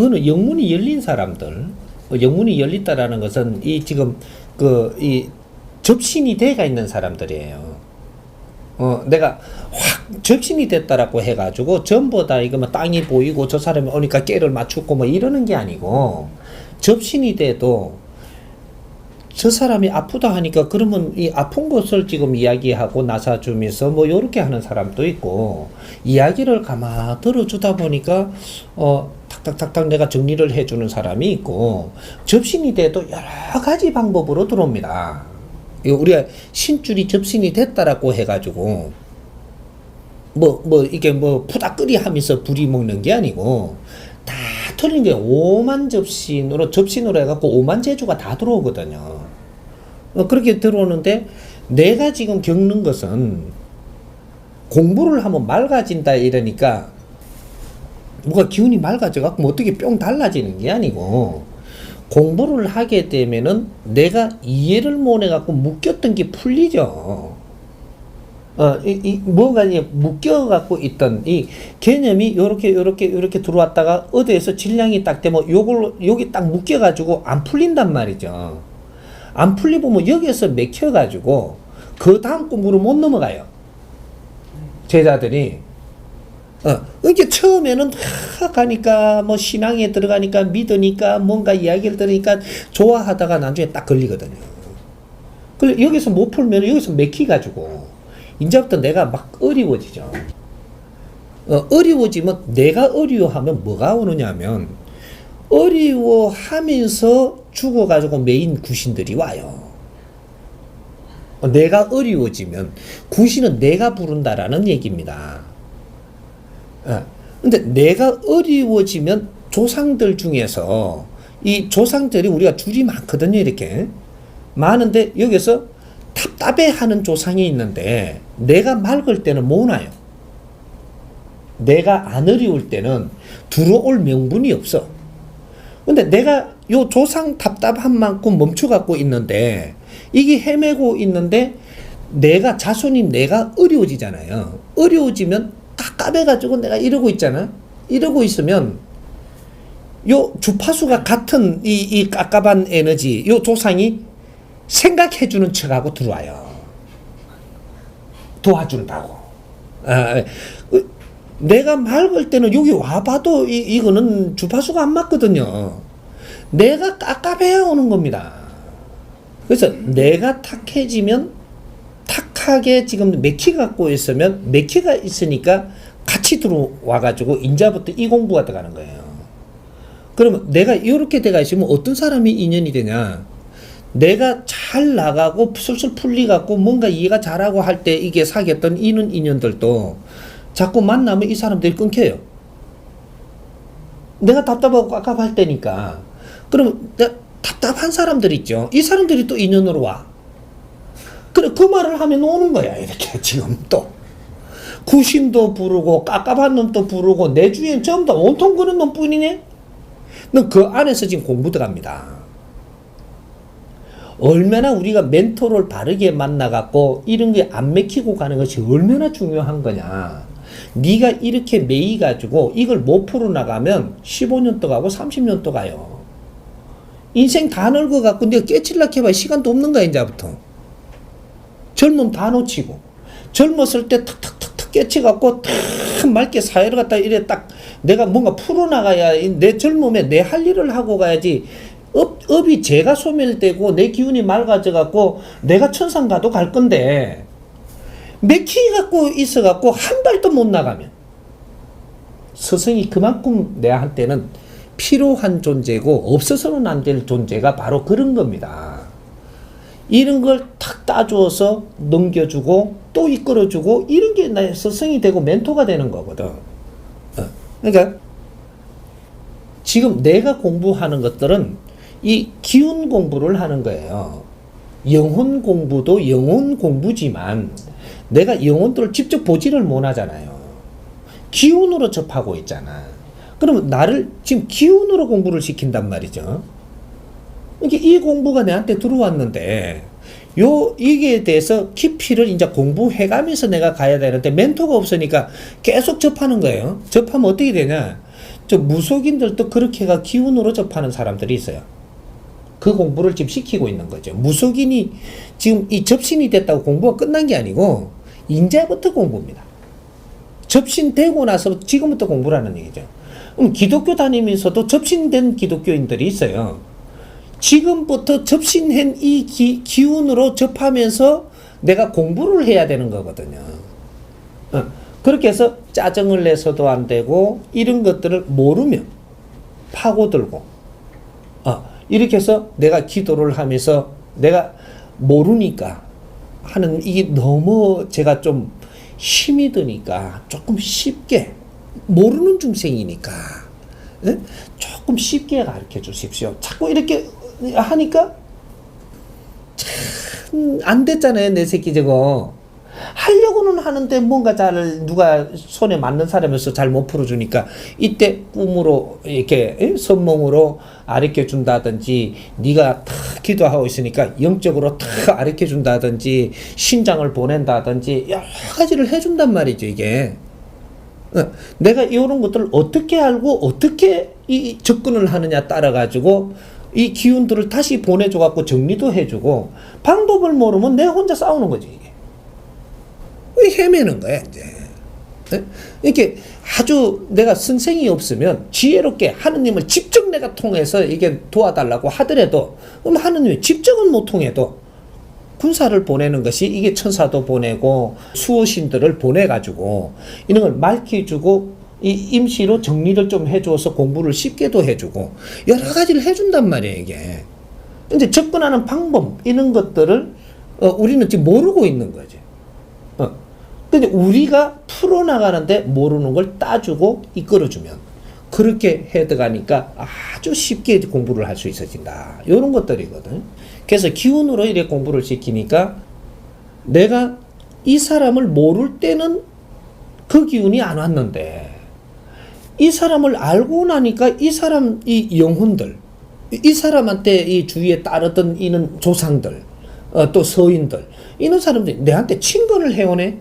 그거는 영문이 열린 사람들, 영문이 열렸다라는 것은 이 지금 이 접신이 돼가 있는 사람들이에요. 내가 확 접신이 됐다라고 해가지고 전부 다 이거 뭐 땅이 보이고 저 사람이 오니까 깨를 맞추고 뭐 이러는 게 아니고, 접신이 돼도 저 사람이 아프다 하니까 그러면 이 아픈 것을 지금 이야기하고 나서주면서 뭐 요렇게 하는 사람도 있고, 이야기를 가만 들어주다 보니까 탁탁탁탁 내가 정리를 해주는 사람이 있고, 접신이 돼도 여러 가지 방법으로 들어옵니다. 우리가 신줄이 접신이 됐다라고 해가지고 이게 푸다끄리 하면서 부리 먹는 게 아니고, 다 틀린 게 오만 접신으로 해갖고 오만 재주가 다 들어오거든요. 그렇게 들어오는데, 내가 지금 겪는 것은 공부를 하면 맑아진다 이러니까 뭐가 기운이 맑아져갖고 뭐 어떻게 뿅 달라지는 게 아니고, 공부를 하게 되면은 내가 이해를 못해갖고 묶였던 게 풀리죠. 뭔가 이제 묶여갖고 있던 이 개념이 요렇게 들어왔다가 어디에서 질량이 딱 되면 여기 딱 묶여가지고 안 풀린단 말이죠. 안 풀리면 여기에서 맥혀가지고 그 다음 공부를 못 넘어가요. 제자들이. 이게 처음에는 가니까 뭐 신앙에 들어가니까 믿으니까 뭔가 이야기를 들으니까 좋아하다가 나중에 딱 걸리거든요. 그래서 여기서 못 풀면 여기서 맥히가지고 이제부터 내가 막 어려워지죠. 어려워지면 내가 어려워하면 뭐가 오느냐면, 어려워하면서 죽어가지고 메인 구신들이 와요. 내가 어려워지면 구신은 내가 부른다라는 얘기입니다. 근데 내가 어려워지면 조상들 중에서 이 조상들이 우리가 줄이 많거든요. 이렇게 많은데 여기서 답답해하는 조상이 있는데, 내가 맑을 때는 못 와요. 내가 안 어려울 때는 들어올 명분이 없어. 근데 내가 요 조상 답답한 만큼 멈춰갖고 있는데, 이게 헤매고 있는데 내가 자손이 어려워지잖아요. 어려워지면 깝깝해가지고 내가 이러고 있잖아. 이러고 있으면 요 주파수가 같은 이 깝깝한 에너지, 요 조상이 생각해주는 척하고 들어와요. 도와준다고. 내가 맑을 때는 여기 와봐도 이거는 주파수가 안 맞거든요. 내가 깝깝해야 오는 겁니다. 그래서 내가 탁해지면, 탁하게 지금 맥히 갖고 있으면, 맥히가 있으니까 같이 들어와가지고 인자부터 이 공부가 들어가는 거예요. 그러면 내가 이렇게 돼가 있으면 어떤 사람이 인연이 되냐? 내가 잘 나가고 술술 풀리갖고 뭔가 이해가 잘하고 할 때 이게 사귀었던 인연들도 자꾸 만나면 이 사람들이 끊겨요. 내가 답답하고 깝깝할 때니까. 그러면 답답한 사람들 있죠. 이 사람들이 또 인연으로 와. 그래, 그 말을 하면 오는 거야. 이렇게 지금 또 구신도 부르고 깝깝한 놈도 부르고 내 주위엔 전부 다 온통 그런 놈뿐이네. 너 그 안에서 지금 공부 들어갑니다. 얼마나 우리가 멘토를 바르게 만나갖고 이런 게 안 맥히고 가는 것이 얼마나 중요한 거냐. 네가 이렇게 매이가지고 이걸 못 풀어나가면 15년 또 가고 30년 또 가요. 인생 다 늙어갖고 네가 깨칠라 해봐야 시간도 없는 거야. 이제부터 젊음 다 놓치고, 젊었을 때 탁탁탁탁 깨쳐갖고 탁 맑게 사회를 갖다 이래 딱 내가 뭔가 풀어나가야 내 젊음에 내 할 일을 하고 가야지. 업이 제가 소멸되고 내 기운이 맑아져갖고 내가 천상 가도 갈 건데, 맥히 갖고 있어갖고 한 발도 못 나가면 스승이 그만큼 내한테는 필요한 존재고 없어서는 안 될 존재가 바로 그런 겁니다. 이런 걸 탁 따주어서 넘겨주고 또 이끌어주고 이런 게 나의 스승이 되고 멘토가 되는 거거든. 그러니까 지금 내가 공부하는 것들은 이 기운 공부를 하는 거예요. 영혼 공부도 영혼 공부지만 내가 영혼들을 직접 보지를 못하잖아요. 기운으로 접하고 있잖아. 그러면 나를 지금 기운으로 공부를 시킨단 말이죠. 이 공부가 내한테 들어왔는데 이게 대해서 깊이를 이제 공부해가면서 내가 가야 되는데 멘토가 없으니까 계속 접하는 거예요. 접하면 어떻게 되냐? 저 무속인들도 그렇게가 기운으로 접하는 사람들이 있어요. 그 공부를 지금 시키고 있는 거죠. 무속인이 지금 이 접신이 됐다고 공부가 끝난 게 아니고 이제부터 공부입니다. 접신되고 나서 지금부터 공부라는 얘기죠. 그럼 기독교 다니면서도 접신된 기독교인들이 있어요. 지금부터 접신한 이 기운으로 접하면서 내가 공부를 해야 되는 거거든요. 그렇게 해서 짜증을 내서도 안 되고 이런 것들을 모르면 파고들고 이렇게 해서 내가 기도를 하면서 내가 모르니까 하는 이게 너무 제가 좀 힘이 드니까 조금 쉽게 모르는 중생이니까 조금 쉽게 가르쳐 주십시오. 자꾸 이렇게 하니까 참 안 됐잖아요. 내 새끼 저거 하려고는 하는데 뭔가 잘 누가 손에 맞는 사람에서 잘 못 풀어주니까 이때 꿈으로 이렇게 선몽으로 가르쳐 준다든지 네가 탁 기도하고 있으니까 영적으로 탁 가르쳐 준다든지 신장을 보낸다든지 여러 가지를 해준단 말이죠. 이게 내가 이런 것들을 어떻게 알고 어떻게 이 접근을 하느냐 따라 가지고 이 기운들을 다시 보내줘 갖고 정리도 해주고 방법을 모르면 내가 혼자 싸우는 거지. 이게 헤매는 거야 이제. 이렇게 아주 내가 선생이 없으면 지혜롭게 하느님을 직접 내가 통해서 이게 도와달라고 하더라도 그럼 하느님이 직접은 못 통해도 군사를 보내는 것이 이게 천사도 보내고 수호신들을 보내가지고 이런 걸 말해주고 이 임시로 정리를 좀 해줘서 공부를 쉽게도 해주고 여러 가지를 해준단 말이에요 이게. 이제 접근하는 방법 이런 것들을 우리는 지금 모르고 있는 거지. 근데 우리가 풀어나가는데 모르는 걸 따주고 이끌어주면 그렇게 해들어가니까 아주 쉽게 공부를 할 수 있어진다. 이런 것들이거든. 그래서 기운으로 이렇게 공부를 시키니까 내가 이 사람을 모를 때는 그 기운이 안 왔는데 이 사람을 알고 나니까 이 사람, 이 영혼들, 이 사람한테 이 주위에 따르던 이는 조상들, 또 서인들, 이런 사람들이 내한테 친근을 해오네.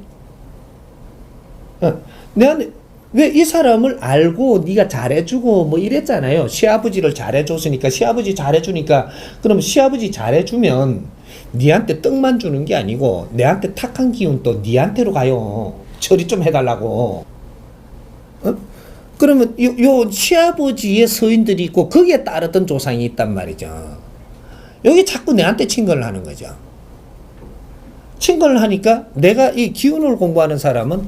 내한테 왜 이 사람을 알고 네가 잘해주고 뭐 이랬잖아요. 시아버지를 잘해줬으니까 시아버지 잘해주니까 그럼 시아버지 잘해주면 니한테 떡만 주는 게 아니고 내한테 탁한 기운 또 니한테로 가요. 처리 좀 해달라고. 그러면 요 시아버지의 서인들이 있고 거기에 따르던 조상이 있단 말이죠. 여기 자꾸 내한테 친근을 하는 거죠. 친근을 하니까 내가 이 기운을 공부하는 사람은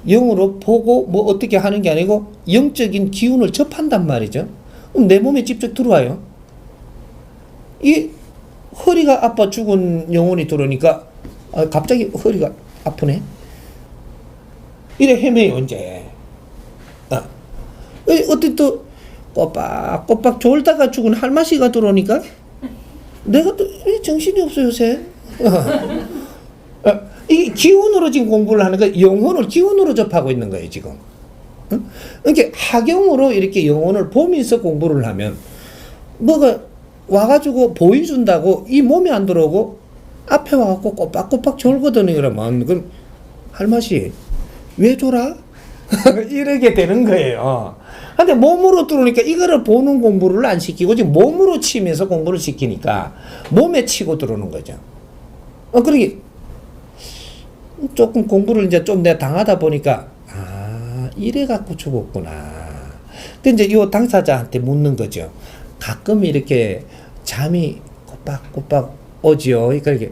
영으로 보고 뭐 어떻게 하는 게 아니고 영적인 기운을 접한단 말이죠. 그럼 내 몸에 직접 들어와요. 이 허리가 아파 죽은 영혼이 들어오니까 갑자기 허리가 아프네. 이래 헤매요 이제. 어디 또 꼬박꼬박 졸다가 죽은 할마씨가 들어오니까 내가 또 정신이 없어 요새. 이 기운으로 지금 공부를 하는 거 영혼을 기운으로 접하고 있는 거예요 지금. 이렇게 하경으로 이렇게 영혼을 보면서 공부를 하면 뭐가 와가지고 보여준다고 이 몸에 안 들어오고 앞에 와갖고 꼬박꼬박 졸거든요. 그러면 그럼 할마씨 왜 졸아? 이렇게 되는 거예요. 근데 몸으로 들어오니까 이거를 보는 공부를 안 시키고 지금 몸으로 치면서 공부를 시키니까 몸에 치고 들어오는 거죠. 그러게 조금 공부를 이제 좀 내가 당하다 보니까 이래 갖고 죽었구나. 근데 이제 요 당사자한테 묻는 거죠. 가끔 이렇게 잠이 꼬박꼬박 오지요. 그러니까 이게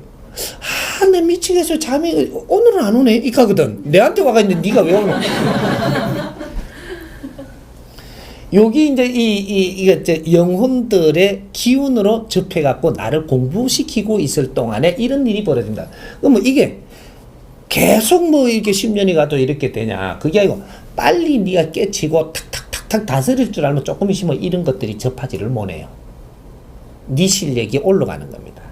내 미치겠어. 잠이 오늘은 안 오네. 이까거든. 내한테 와가 있는데 네가 왜 오노? 여기 이제 이게 영혼들의 기운으로 접해갖고 나를 공부시키고 있을 동안에 이런 일이 벌어진다. 그럼 뭐 이게 계속 뭐 이렇게 10년이 가도 이렇게 되냐? 그게 아니고 빨리 네가 깨치고 탁탁탁탁 다스릴 줄 알면 조금 있으면 이런 것들이 접하지를 못해요. 네 실력이 올라가는 겁니다.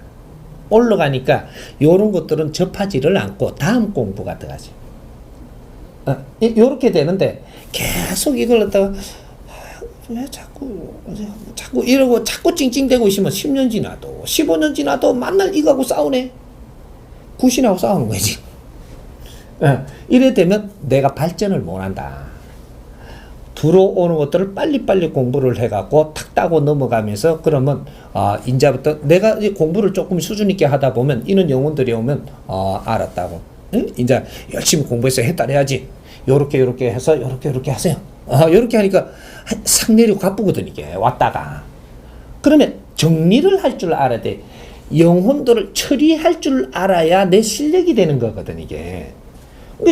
올라가니까 이런 것들은 접하지를 않고 다음 공부가 들어가죠. 이렇게 되는데 계속 이걸 갖다가 왜 자꾸 이러고 자꾸 찡찡대고 있으면 10년 지나도 15년 지나도 만날 이거하고 싸우네. 구신하고 싸우는 거지. 이래 되면 내가 발전을 못한다. 들어오는 것들을 빨리빨리 공부를 해갖고 탁 따고 넘어가면서 그러면 이제부터 내가 공부를 조금 수준 있게 하다 보면 이런 영혼들이 오면 알았다고. 응? 이제 열심히 공부해서 해달해야지. 요렇게 해서 요렇게 하세요. 요렇게 하니까 상 내리고 가쁘거든 이게 왔다가. 그러면 정리를 할 줄 알아야 돼. 영혼들을 처리할 줄 알아야 내 실력이 되는 거거든 이게.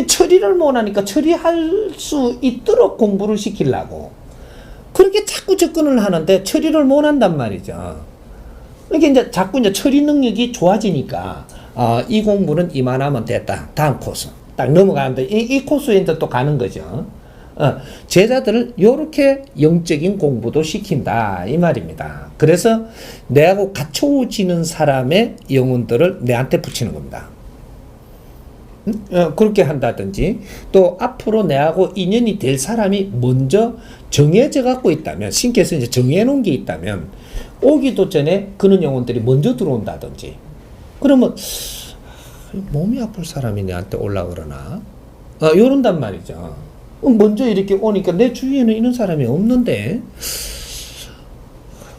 처리를 못하니까 처리할 수 있도록 공부를 시키려고 그렇게 자꾸 접근을 하는데 처리를 못한단 말이죠. 이게 이제 자꾸 이제 처리 능력이 좋아지니까 이 공부는 이만하면 됐다. 다음 코스 딱 넘어가는데 이 코스에 이제 또 가는 거죠. 제자들을 이렇게 영적인 공부도 시킨다 이 말입니다. 그래서 내하고 갖춰지는 사람의 영혼들을 내한테 붙이는 겁니다. 그렇게 한다든지 또 앞으로 내하고 인연이 될 사람이 먼저 정해져 갖고 있다면 신께서 이제 정해 놓은 게 있다면 오기도 전에 그런 영혼들이 먼저 들어온다든지 그러면 몸이 아플 사람이 내한테 올라 그러나 요런단 말이죠. 먼저 이렇게 오니까 내 주위에는 이런 사람이 없는데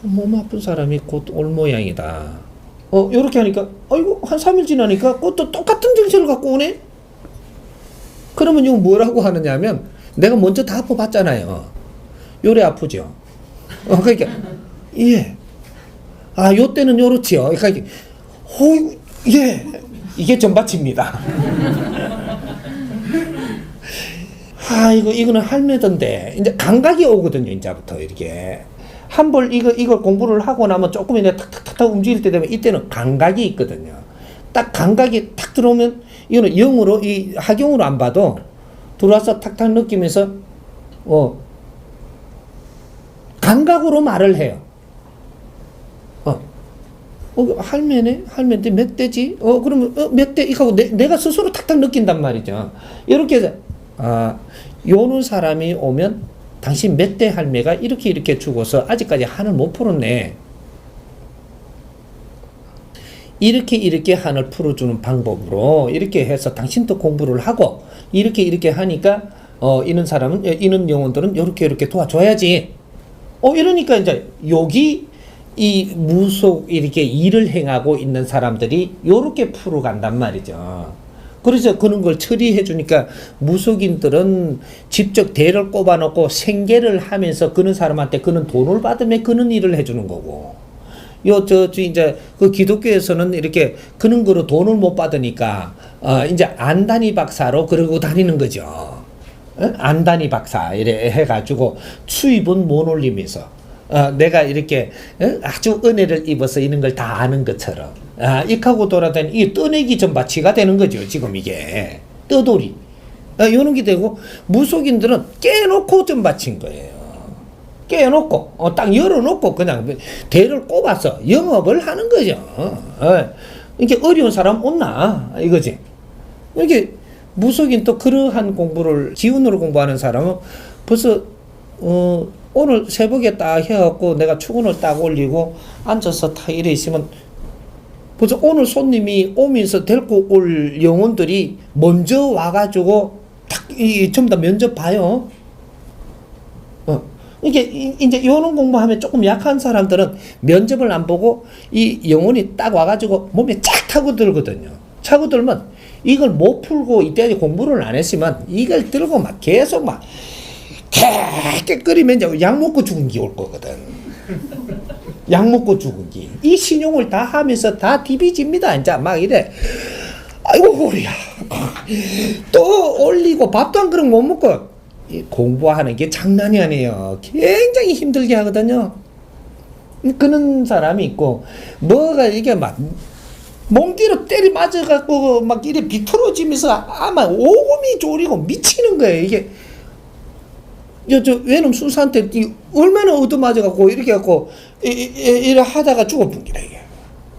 몸 아픈 사람이 곧 올 모양이다. 요렇게 하니까, 아이고, 한 3일 지나니까, 또 똑같은 증세를 갖고 오네? 그러면 이거 뭐라고 하느냐 하면, 내가 먼저 다 아파봤잖아요. 요래 아프죠? 그러니까, 예. 요 때는 요렇지요. 그러니까, 예. 이게 전밭입니다. 이거는 할매던데. 이제 감각이 오거든요, 이제부터, 이렇게. 한 번 이걸 공부를 하고 나면 조금이나 탁탁탁 움직일 때 되면 이때는 감각이 있거든요. 딱 감각이 탁 들어오면 이거는 영으로 이 학용으로 안 봐도 들어와서 탁탁 느끼면서 감각으로 말을 해요. 할매네? 할매인데 몇 대지? 그러면 몇 대? 이거 내가 스스로 탁탁 느낀단 말이죠. 이렇게 해서 요런 사람이 오면 당신 몇 대 할매가 이렇게 죽어서 아직까지 한을 못 풀었네. 이렇게 한을 풀어주는 방법으로 이렇게 해서 당신도 공부를 하고 이렇게 하니까 이런 사람은 이런 영혼들은 이렇게 도와줘야지. 이러니까 이제 여기 이 무속 이렇게 일을 행하고 있는 사람들이 이렇게 풀어간단 말이죠. 그래서 그런 걸 처리해 주니까 무속인들은 직접 대를 꼽아놓고 생계를 하면서 그런 사람한테 그런 돈을 받으면 그런 일을 해주는 거고. 이제 그 기독교에서는 이렇게 그런 거로 돈을 못 받으니까 이제 안다니 박사로 그러고 다니는 거죠. 안다니 박사 이래 해가지고 수입은 못 올리면서 내가 이렇게 아주 은혜를 입어서 이런 걸 다 아는 것처럼 익하고 돌아다니는 이 떠내기 전바치가 되는 거죠. 지금 이게 떠돌이 이런 게 되고 무속인들은 깨놓고 전바친 거예요. 깨놓고 딱 열어놓고 그냥 대를 꼽아서 영업을 하는 거죠. 이게 어려운 사람 없나 이거지. 이렇게 무속인 또 그러한 공부를 기운으로 공부하는 사람은 벌써 오늘 새벽에 딱 해갖고 내가 출근을 딱 올리고 앉아서 딱 이래 있으면 벌써 오늘 손님이 오면서 데리고 올 영혼들이 먼저 와가지고 딱 전부 다 면접 봐요. 이게 이제 이런 공부하면 조금 약한 사람들은 면접을 안 보고 이 영혼이 딱 와가지고 몸에 쫙 타고 들거든요. 차고 들면 이걸 못 풀고 이때까지 공부를 안 했으면 이걸 들고 막 계속 막 끓이면 이제 약 먹고 죽은 기 올 거거든. 약 먹고 죽은 기. 이 신용을 다 하면서 다 디비집니다. 이제 막 이래. 아이고, 우리야. 또 올리고 밥도 한 그릇 못 먹고. 공부하는 게 장난이 아니에요. 굉장히 힘들게 하거든요. 그런 사람이 있고, 뭐가 이게 막, 몽디로 때리 맞아갖고, 막 이래 비틀어지면서 아마 오금이 졸이고 미치는 거예요. 이게. 외놈 순사한테 얼마나 얻어맞아갖고 이렇게 갖고 이래 하다가 죽어본 기라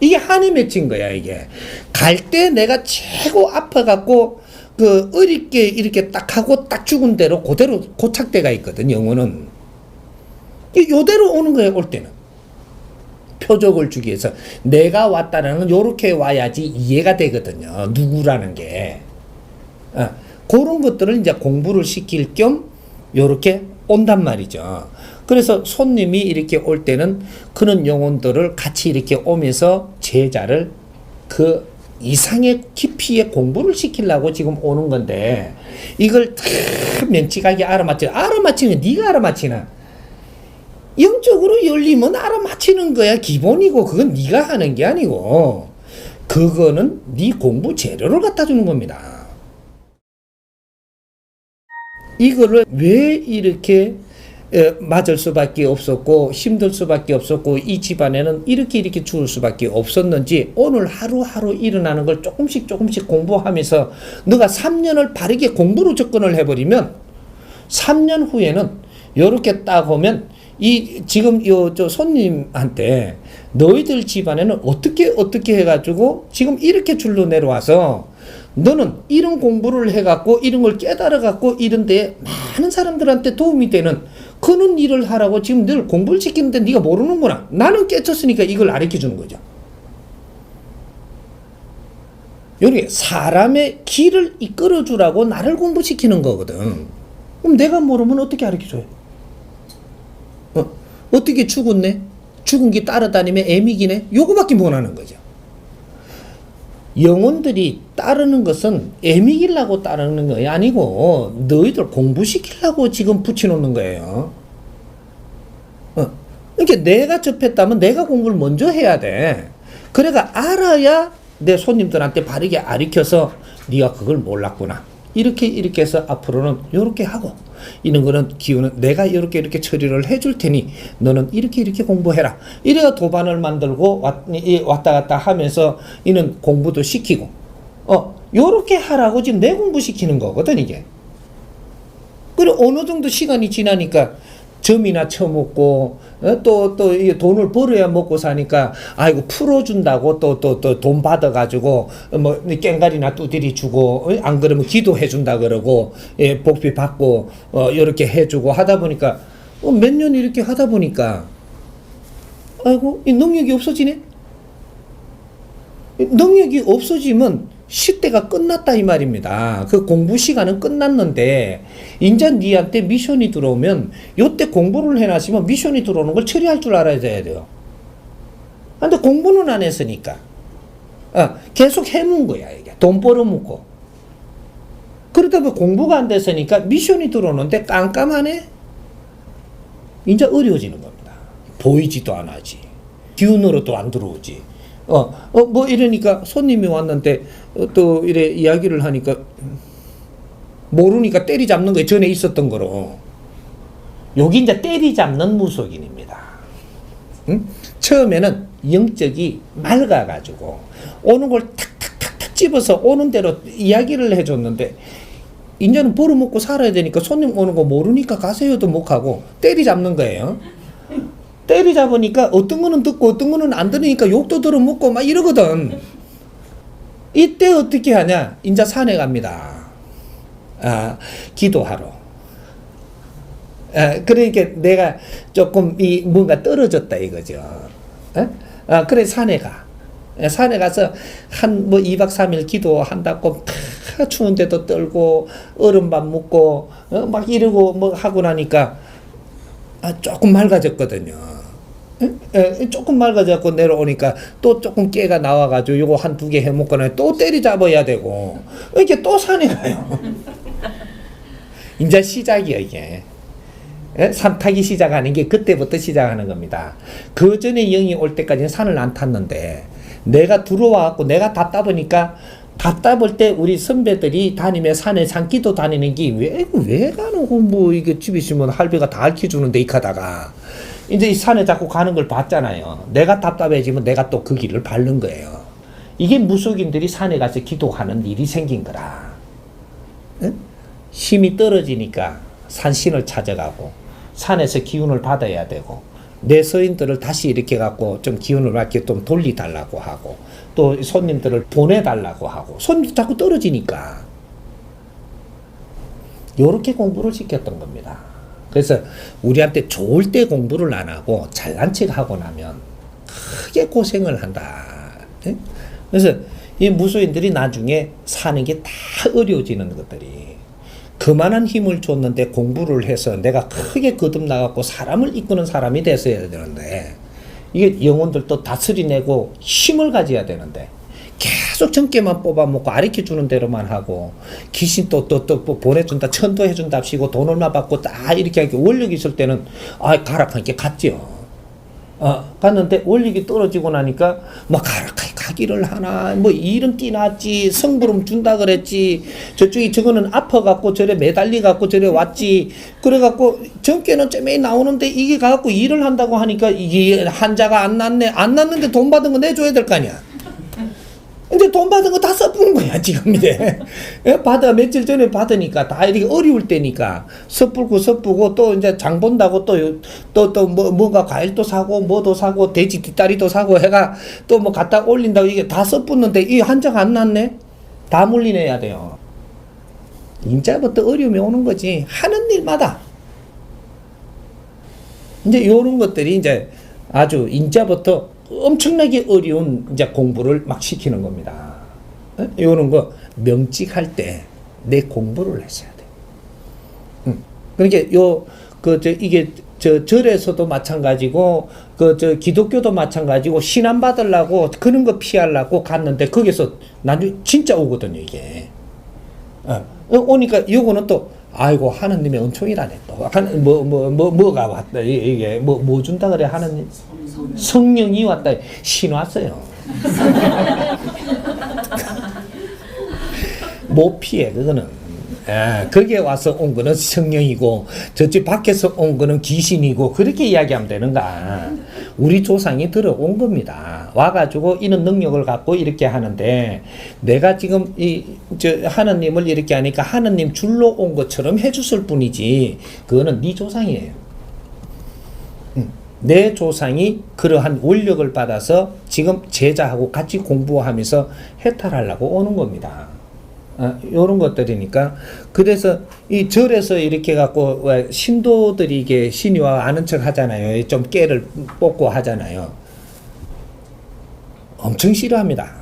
이게 한이 맺힌 거야. 이게 갈 때 내가 최고 아파갖고 그 어렵게 이렇게 딱 하고 딱 죽은 대로 그대로 고착대가 있거든. 영혼은 요대로 오는 거야. 올 때는 표적을 주기 위해서 내가 왔다는 건 요렇게 와야지 이해가 되거든요. 누구라는 게 그런 것들을 이제 공부를 시킬 겸 요렇게 온단 말이죠. 그래서 손님이 이렇게 올 때는 그런 영혼들을 같이 이렇게 오면서 제자를 그 이상의 깊이의 공부를 시키려고 지금 오는 건데 이걸 다 명치하게 알아맞히는 네가 알아맞히나? 영적으로 열리면 알아맞히는 거야 기본이고 그건 네가 하는 게 아니고 그거는 네 공부 재료를 갖다 주는 겁니다. 이거를 왜 이렇게 맞을 수밖에 없었고 힘들 수밖에 없었고 이 집안에는 이렇게 죽을 수밖에 없었는지 오늘 하루하루 일어나는 걸 조금씩 공부하면서 너가 3년을 바르게 공부로 접근을 해버리면 3년 후에는 이렇게 딱 오면 이 지금 저 손님한테 너희들 집안에는 어떻게 해가지고 지금 이렇게 줄로 내려와서 너는 이런 공부를 해갖고 이런 걸 깨달아갖고 이런 데에 많은 사람들한테 도움이 되는 그런 일을 하라고 지금 늘 공부를 시키는데 네가 모르는구나. 나는 깨쳤으니까 이걸 가르쳐주는 거죠. 이렇게 사람의 길을 이끌어주라고 나를 공부시키는 거거든. 그럼 내가 모르면 어떻게 가르쳐줘요? 어떻게 죽었네? 죽은 게 따라다니면 애미기네? 요거밖에 못하는 거죠. 영혼들이 따르는 것은 애미기려고 따르는 거 아니고 너희들 공부시키려고 지금 붙여놓는 거예요. 그러니까 내가 접했다면 내가 공부를 먼저 해야 돼. 그래가 알아야 내 손님들한테 바르게 가르쳐서 네가 그걸 몰랐구나. 이렇게 해서 앞으로는 이렇게 하고 이런 거는 기운은 내가 이렇게 처리를 해줄 테니 너는 이렇게 공부해라. 이래야 도반을 만들고 왔다 갔다 하면서 이는 공부도 시키고 요렇게 하라고 지금 내 공부시키는 거거든 이게. 그리고 어느 정도 시간이 지나니까 점이나 쳐먹고 또 돈을 벌어야 먹고 사니까 아이고 풀어준다고 또 돈 받아가지고 뭐 깽가리나 두드리 주고 안 그러면 기도해 준다 그러고 복비 받고 이렇게 해주고 하다 보니까 몇 년 이렇게 하다 보니까 아이고 이 능력이 없어지네. 능력이 없어지면 시대가 끝났다 이 말입니다. 그 공부 시간은 끝났는데 이제 니한테 미션이 들어오면 요때 공부를 해놨으면 미션이 들어오는 걸 처리할 줄 알아야 돼요. 근데 공부는 안 했으니까 계속 해문 거야 이게. 돈 벌어먹고 그러다 보면 공부가 안 됐으니까 미션이 들어오는데 깜깜하네. 이제 어려워지는 겁니다. 보이지도 안 하지. 기운으로도 안 들어오지. 뭐 이러니까 손님이 왔는데 또 이래 이야기를 하니까 모르니까 때리잡는 거에 전에 있었던 거로. 여기 이제 때리잡는 무속인입니다. 응? 처음에는 영적이 맑아가지고 오는 걸 탁탁탁탁 집어서 오는 대로 이야기를 해줬는데 이제는 벌어먹고 살아야 되니까 손님 오는 거 모르니까 가세요도 못하고 때리잡는 거예요. 때리잡으니까 어떤 거는 듣고 어떤 거는 안 들으니까 욕도 들어먹고 막 이러거든. 이때 어떻게 하냐? 인자 산에 갑니다. 기도하러. 그러니까 내가 조금 뭔가 떨어졌다 이거죠. 그래 산에 가. 산에 가서 한 2박 3일 기도한다고 추운데도 떨고 얼음밥 먹고 막 이러고 뭐 하고 나니까 조금 맑아졌거든요. 조금 맑아져갖고 내려오니까 또 조금 깨가 나와가지고 요거 한 2개 해먹거나 또 때리잡아야 되고 이렇게 또 산에 가요. 이제 시작이야 이게. 산 타기 시작하는 게 그때부터 시작하는 겁니다. 그 전에 영이 올 때까지는 산을 안 탔는데 내가 들어와갖고 내가 답답하니까 답답할 때 우리 선배들이 다니며 산에 산기도 다니는 게 왜 가노? 뭐 이게 집에 있으면 할배가 다 알려주는데 이카다가 이제 이 산에 자꾸 가는 걸 봤잖아요. 내가 답답해지면 내가 또 그 길을 밟는 거예요. 이게 무속인들이 산에 가서 기도하는 일이 생긴 거라. 응? 힘이 떨어지니까 산신을 찾아가고 산에서 기운을 받아야 되고 내 서인들을 다시 이렇게 갖고 좀 기운을 받게 좀 돌리달라고 하고 또 손님들을 보내달라고 하고 손님도 자꾸 떨어지니까 요렇게 공부를 시켰던 겁니다. 그래서 우리한테 좋을 때 공부를 안 하고 잘난 척 하고 나면 크게 고생을 한다. 네? 그래서 이 무소인들이 나중에 사는 게 다 어려워지는 것들이 그만한 힘을 줬는데 공부를 해서 내가 크게 거듭나갖고 사람을 이끄는 사람이 됐어야 되는데, 이게 영혼들도 다스리내고 힘을 가져야 되는데 계속 정깨만 뽑아먹고 가르쳐주는 대로만 하고, 귀신 또 보내준다, 천도해준답시고 돈 얼마 받고 딱 이렇게 하니까 원력이 있을 때는 가락하니까 갔죠. 갔는데 원력이 떨어지고 나니까 막 가기를 하나, 뭐 이름 띠났지, 성부름 준다 그랬지, 저쪽이 저거는 아파갖고 저래 매달리갖고 저래 왔지, 그래갖고 정깨는 쨈매이 나오는데 이게 가갖고 일을 한다고 하니까 이게 한자가 안 났는데 돈 받은 거 내줘야 될 거 아니야. 이제 돈 받은 거 다 써부은 거야, 지금 이제. 며칠 전에 받으니까 다 이렇게 어려울 때니까 섣불고 또 이제 장 본다고 또 뭔가 과일도 사고 뭐도 사고 돼지 뒷다리도 사고 해가 또 뭐 갖다 올린다고 이게 다 써붙는데 이 한자가 안 났네? 다 물리내야 돼요. 인자부터 어려움이 오는 거지. 하는 일마다. 이제 요런 것들이 이제 아주 인자부터 엄청나게 어려운 이제 공부를 막 시키는 겁니다. 이런 거 명직할 때 내 공부를 했어야 돼. 그러니까 이게 절에서도 마찬가지고 기독교도 마찬가지고 신안 받으려고 그런 거 피하려고 갔는데 거기서 나중에 진짜 오거든요, 이게. 오니까 요거는 또 아이고 하느님의 은총이라네. 또 뭐가 왔다, 이게 뭐 준다 그래. 하느님 성령이 왔다, 신 왔어요. 못 피해, 그거는. 거기에 와서 온 거는 성령이고 저쪽 밖에서 온 거는 귀신이고, 그렇게 이야기하면 되는가. 우리 조상이 들어온 겁니다. 와가지고 이런 능력을 갖고 이렇게 하는데, 내가 지금 하느님을 이렇게 하니까 하느님 줄로 온 것처럼 해줬을 뿐이지, 그거는 네 조상이에요. 내 조상이 그러한 원력을 받아서 지금 제자하고 같이 공부하면서 해탈하려고 오는 겁니다. 요런 것들이니까. 그래서 이 절에서 이렇게 갖고 신도들이 이게 신이와 아는 척 하잖아요. 좀 깨를 뽑고 하잖아요. 엄청 싫어합니다.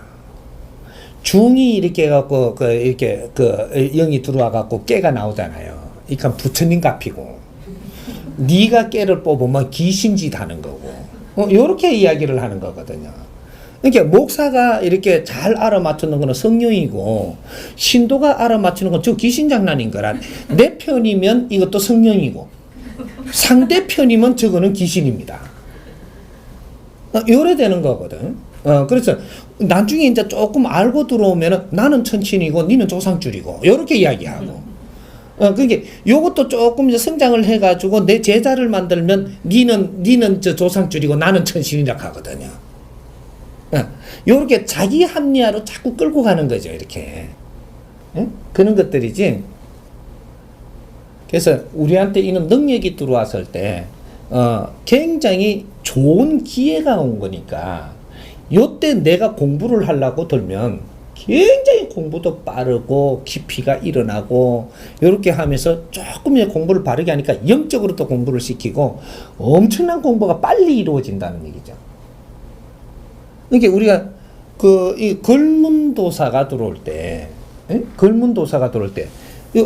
중이 이렇게 갖고 이렇게 영이 들어와 갖고 깨가 나오잖아요. 이건 부처님 갚이고, 네가 깨를 뽑으면 귀신짓 하는 거고, 요렇게 이야기를 하는 거거든요. 그러니까 목사가 이렇게 잘 알아맞추는 거는 성령이고, 신도가 알아맞추는 건 저 귀신 장난인 거라. 내 편이면 이것도 성령이고, 상대편이면 저거는 귀신입니다. 요래 되는 거거든. 그래서 나중에 이제 조금 알고 들어오면은 나는 천친이고 니는 조상줄이고, 요렇게 이야기하고. 그게 요것도 조금 이제 성장을 해가지고 내 제자를 만들면 니는 저 조상줄이고 나는 천신이라 하거든요. 요렇게 자기 합리화로 자꾸 끌고 가는 거죠, 이렇게. 그런 것들이지. 그래서 우리한테 이런 능력이 들어왔을 때, 굉장히 좋은 기회가 온 거니까, 요때 내가 공부를 하려고 들면 굉장히 공부도 빠르고 깊이가 일어나고, 이렇게 하면서 조금 공부를 바르게 하니까 영적으로 또 공부를 시키고 엄청난 공부가 빨리 이루어진다는 얘기죠. 그러니까 우리가 이 걸문도사가 들어올 때,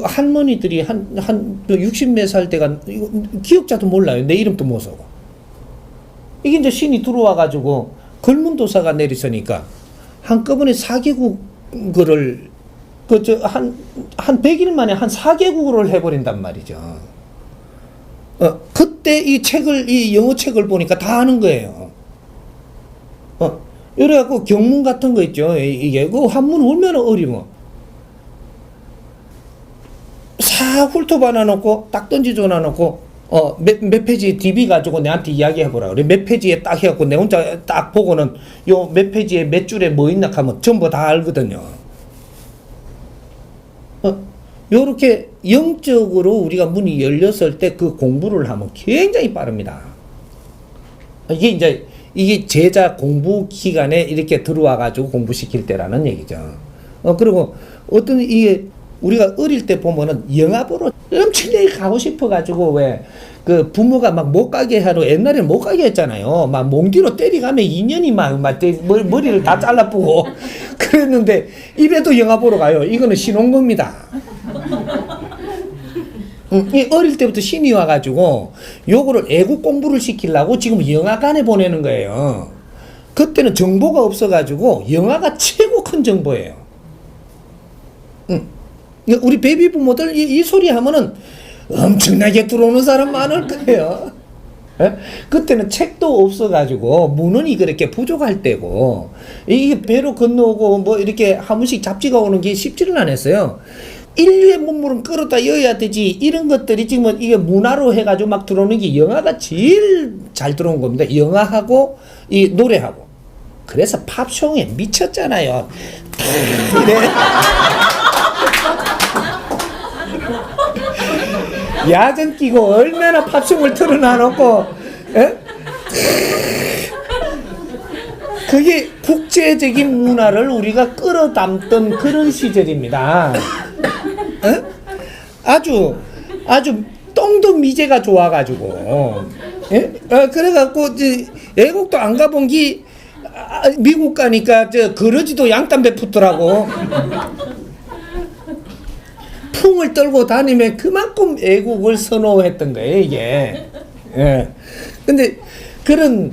할머니들이 한 60몇 살 때가 기억자도 몰라요. 내 이름도 못 쓰고. 이게 이제 신이 들어와가지고 걸문도사가 내리서니까 한꺼번에 4개국을 한 100일 만에 한 4개국을 해버린단 말이죠. 그때 이 영어 책을 보니까 다 아는 거예요. 이래갖고 경문 같은 거 있죠. 이게 그 한문 얼마나 어려워. 싹 훑어봐 놔놓고 딱 던지줘 놔놓고 몇 페이지 DB 가지고 내한테 이야기해보라 그래. 몇 페이지에 딱 해갖고 내 혼자 딱 보고는 요 몇 페이지에 몇 줄에 뭐 있나 하면 전부 다 알거든요. 요렇게 영적으로 우리가 문이 열렸을 때 그 공부를 하면 굉장히 빠릅니다. 이게 제자 공부 기간에 이렇게 들어와가지고 공부시킬 때라는 얘기죠. 그리고 이게 우리가 어릴 때 보면은 영화 보러 엄청나게 가고 싶어가지고 그 부모가 막 못 가게 하러 옛날에는 못 가게 했잖아요. 막 몽디로 때리가면 2년이 막 머리를 다 잘라뿌고 그랬는데 이래도 영화 보러 가요. 이거는 신혼 겁니다. 이 어릴 때부터 신이 와가지고 요거를 애국 공부를 시키려고 지금 영화관에 보내는 거예요. 그때는 정보가 없어가지고 영화가 최고 큰 정보예요. 우리 베이비 부모들 이 소리 하면은 엄청나게 들어오는 사람 많을 거예요. 그때는 책도 없어가지고 문헌이 그렇게 부족할 때고 이게 배로 건너오고 뭐 이렇게 한 번씩 잡지가 오는 게 쉽지는 않았어요. 인류의 문물은 끌어다 여야 되지 이런 것들이 지금 이게 문화로 해가지고 막 들어오는 게 영화가 제일 잘 들어온 겁니다. 영화하고 이 노래하고. 그래서 팝송에 미쳤잖아요. 그래. 야전 끼고 얼마나 팝송을 틀어놔놓고 그게 국제적인 문화를 우리가 끌어담던 그런 시절입니다. 아주 똥도 미제가 좋아가지고 그래갖고 애국도 안 가본 게 미국 가니까 그러지도 양담배 붙더라고. 풍을 떨고 다니면 그만큼 애국을 선호했던 거예요, 이게. 예. 근데 그런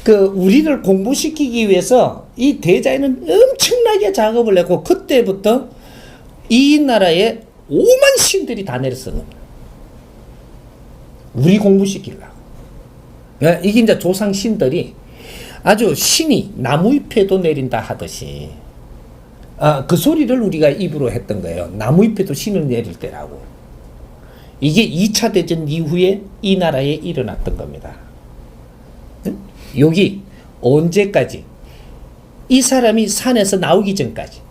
우리를 공부시키기 위해서 이 대자에는 엄청나게 작업을 했고 그때부터 이 나라에 오만 신들이 다 내렸었는 거예요. 우리 공부시키려고. 예, 이게 이제 조상 신들이 아주 신이 나무 잎에도 내린다 하듯이 그 소리를 우리가 입으로 했던 거예요. 나무 잎에도 신을 내릴 때라고. 이게 2차 대전 이후에 이 나라에 일어났던 겁니다. 여기 언제까지? 이 사람이 산에서 나오기 전까지.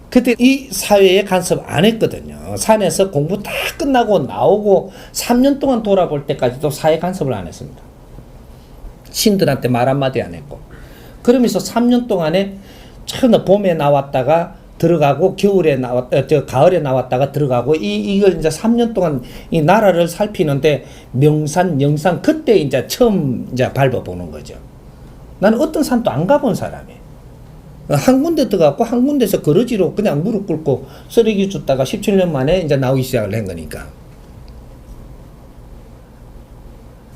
그때 이 사회에 간섭 안 했거든요. 산에서 공부 다 끝나고 나오고 3년 동안 돌아볼 때까지도 사회 간섭을 안 했습니다. 신들한테 말 한마디 안 했고. 그러면서 3년 동안에 처음 봄에 나왔다가 들어가고 가을에 나왔다가 들어가고 이걸 이제 3년 동안 이 나라를 살피는데 명산, 영산 그때 이제 처음 이제 밟아보는 거죠. 나는 어떤 산도 안 가본 사람이에요. 한 군데 들어갔고 한 군데서 거러지로 그냥 무릎 꿇고 쓰레기 줬다가 17년 만에 이제 나오기 시작을 한 거니까.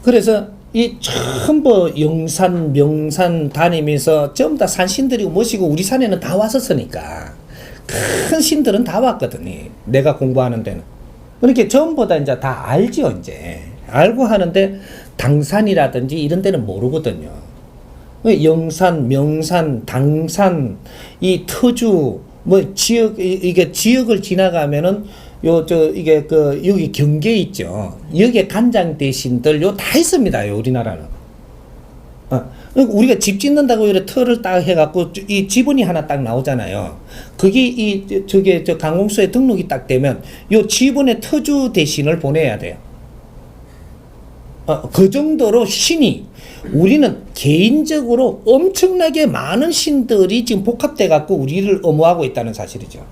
그래서 이 전부 영산, 명산 다니면서 전부 다 산신들이고 모시고 우리 산에는 다 왔었으니까 큰 신들은 다 왔거든요. 내가 공부하는 데는. 그렇게 전부 다 이제 다 알죠, 이제. 알고 하는데 당산이라든지 이런 데는 모르거든요. 영산, 명산, 당산, 이 터주, 뭐 지역, 이게 지역을 지나가면은 이게 여기 경계 있죠. 여기에 간장 대신들 다 있습니다, 우리나라는. 우리가 집 짓는다고 이렇게 터를 딱 해갖고 이 지분이 하나 딱 나오잖아요. 그게 저 강공소에 등록이 딱 되면 요 지분의 터주 대신을 보내야 돼요. 그 정도로 신이 우리는 개인적으로 엄청나게 많은 신들이 지금 복합돼 갖고 우리를 엄호하고 있다는 사실이죠.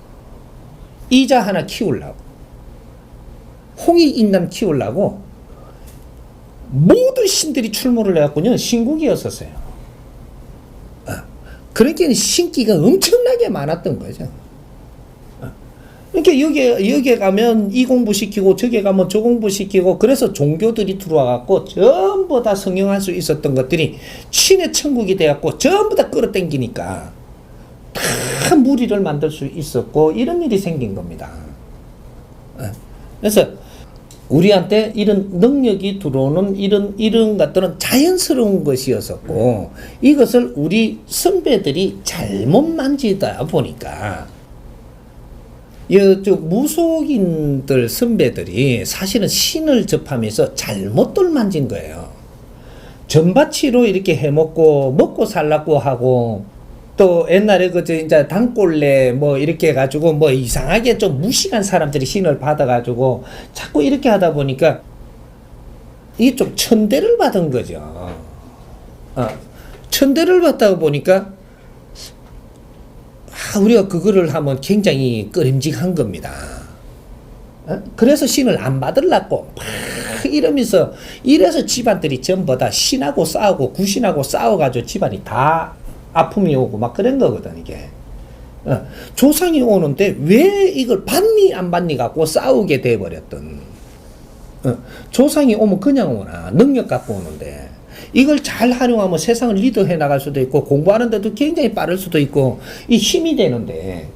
이자 하나 키우려고, 홍익인간 키우려고 모든 신들이 출몰을 해갖고요 신국이었었어요. 그러니까 신기가 엄청나게 많았던 거죠. 그러니까 여기에 가면 이 공부 시키고 저기에 가면 저 공부 시키고 그래서 종교들이 들어와갖고 전부 다 성행할 수 있었던 것들이 신의 천국이 돼갖고 전부 다 끌어당기니까 다 무리를 만들 수 있었고 이런 일이 생긴 겁니다. 그래서 우리한테 이런 능력이 들어오는 이런 것들은 자연스러운 것이었었고 이것을 우리 선배들이 잘못 만지다 보니까 무속인들 선배들이 사실은 신을 접하면서 잘못들 만진 거예요. 전바치로 이렇게 해먹고 먹고 살라고 하고 또 옛날에 이제 단골레 뭐 이렇게 해가지고 뭐 이상하게 좀 무식한 사람들이 신을 받아가지고 자꾸 이렇게 하다 보니까 이게 좀 천대를 받은 거죠. 천대를 받다 보니까 우리가 그거를 하면 굉장히 꺼림직한 겁니다. 그래서 신을 안 받으려고 막 이러면서 이래서 집안들이 전부 다 신하고 싸우고 구신하고 싸워가지고 집안이 다 아픔이 오고 막 그런 거거든 이게. 조상이 오는데 왜 이걸 받니 안 받니 갖고 싸우게 돼버렸던. 조상이 오면 그냥 오나 능력 갖고 오는데 이걸 잘 활용하면 세상을 리드해 나갈 수도 있고 공부하는데도 굉장히 빠를 수도 있고 이 힘이 되는데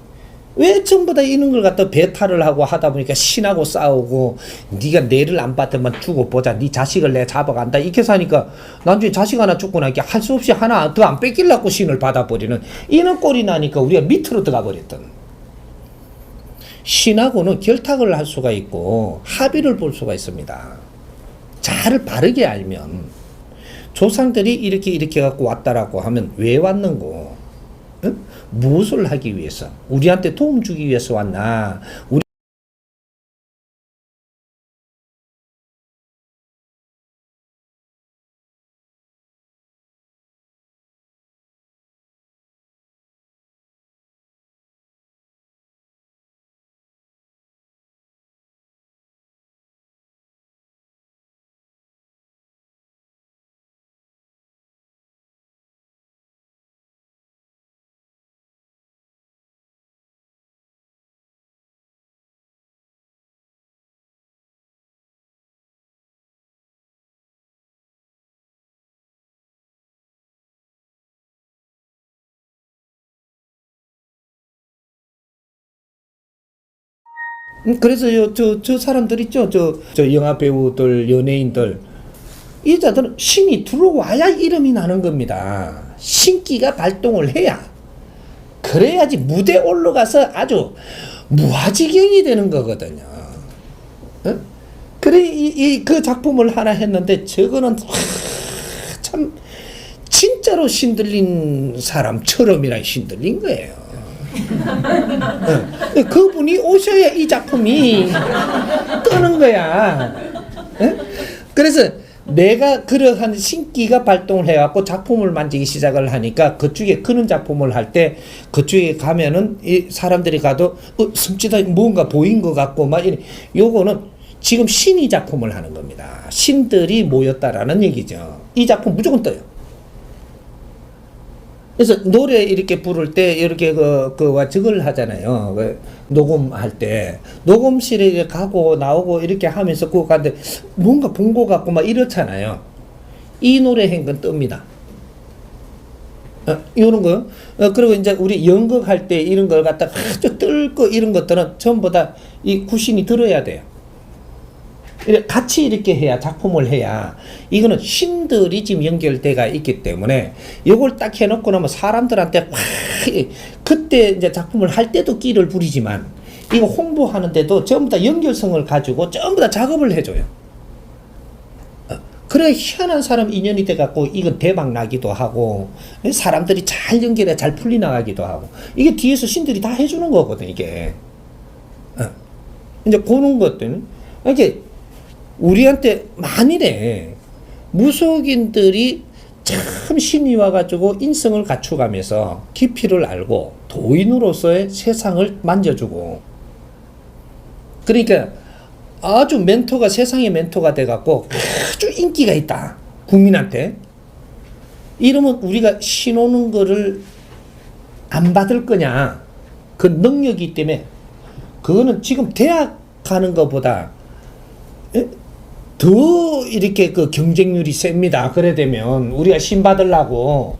왜 전부 다 이런 걸 갖다 배탈을 하고 하다 보니까 신하고 싸우고 네가 내를 안 받으면 주고 보자 네 자식을 내가 잡아간다 이렇게 사니까 나중에 자식 하나 죽고 나니까 할 수 없이 하나 더 안 뺏기려고 신을 받아버리는 이런 꼴이 나니까 우리가 밑으로 들어가 버렸던. 신하고는 결탁을 할 수가 있고 합의를 볼 수가 있습니다. 잘 바르게 알면 조상들이 이렇게 갖고 왔다라고 하면 왜 왔는고? 응? 무엇을 하기 위해서? 우리한테 도움 주기 위해서 왔나? 그래서 저 사람들 있죠. 저 영화 배우들, 연예인들. 이 자들은 신이 들어와야 이름이 나는 겁니다. 신기가 발동을 해야. 그래야지 무대 올라가서 아주 무아지경이 되는 거거든요. 어? 그래, 그 작품을 하나 했는데, 저거는, 참, 진짜로 신들린 사람처럼이라 신들린 거예요. 그분이 오셔야 이 작품이 뜨는 거야. 그래서 내가 그러한 신기가 발동을 해갖고 작품을 만지기 시작을 하니까 그쪽에 그런 작품을 할 때 그쪽에 가면은 이 사람들이 가도 숨지다 뭔가 보인 것 같고 막 이래. 요거는 지금 신이 작품을 하는 겁니다. 신들이 모였다라는 얘기죠. 이 작품 무조건 떠요. 그래서 노래 이렇게 부를 때 이렇게 저걸 하잖아요. 녹음할 때 녹음실에 가고 나오고 이렇게 하면서 그거 가는데 뭔가 본 것 같고 막 이렇잖아요. 이 노래 한 건 뜹니다. 이런 거. 그리고 이제 우리 연극할 때 이런 걸 갖다가 아주 뜰거 이런 것들은 전부 다 이 구신이 들어야 돼요. 같이 이렇게 해야 작품을 해야 이거는 신들이 지금 연결돼가 있기 때문에 이걸 딱 해놓고 나면 사람들한테 그때 이제 작품을 할 때도 끼를 부리지만 이거 홍보하는데도 전부 다 연결성을 가지고 전부 다 작업을 해줘요. 그래 희한한 사람 인연이 돼갖고 이건 대박 나기도 하고 사람들이 잘 연결해 잘 풀리 나가기도 하고 이게 뒤에서 신들이 다 해주는 거거든 이게. 이제 그런 것들은 이게 우리한테 만일에 무속인들이 참 신이 와가지고 인성을 갖추가면서 깊이를 알고 도인으로서의 세상을 만져주고 그러니까 아주 멘토가 세상의 멘토가 돼갖고 아주 인기가 있다 국민한테 이러면 우리가 신 오는 거를 안 받을 거냐 그 능력이기 때문에 그거는 지금 대학 가는 것보다 더 이렇게 그 경쟁률이 셉니다. 그래 되면 우리가 신 받으려고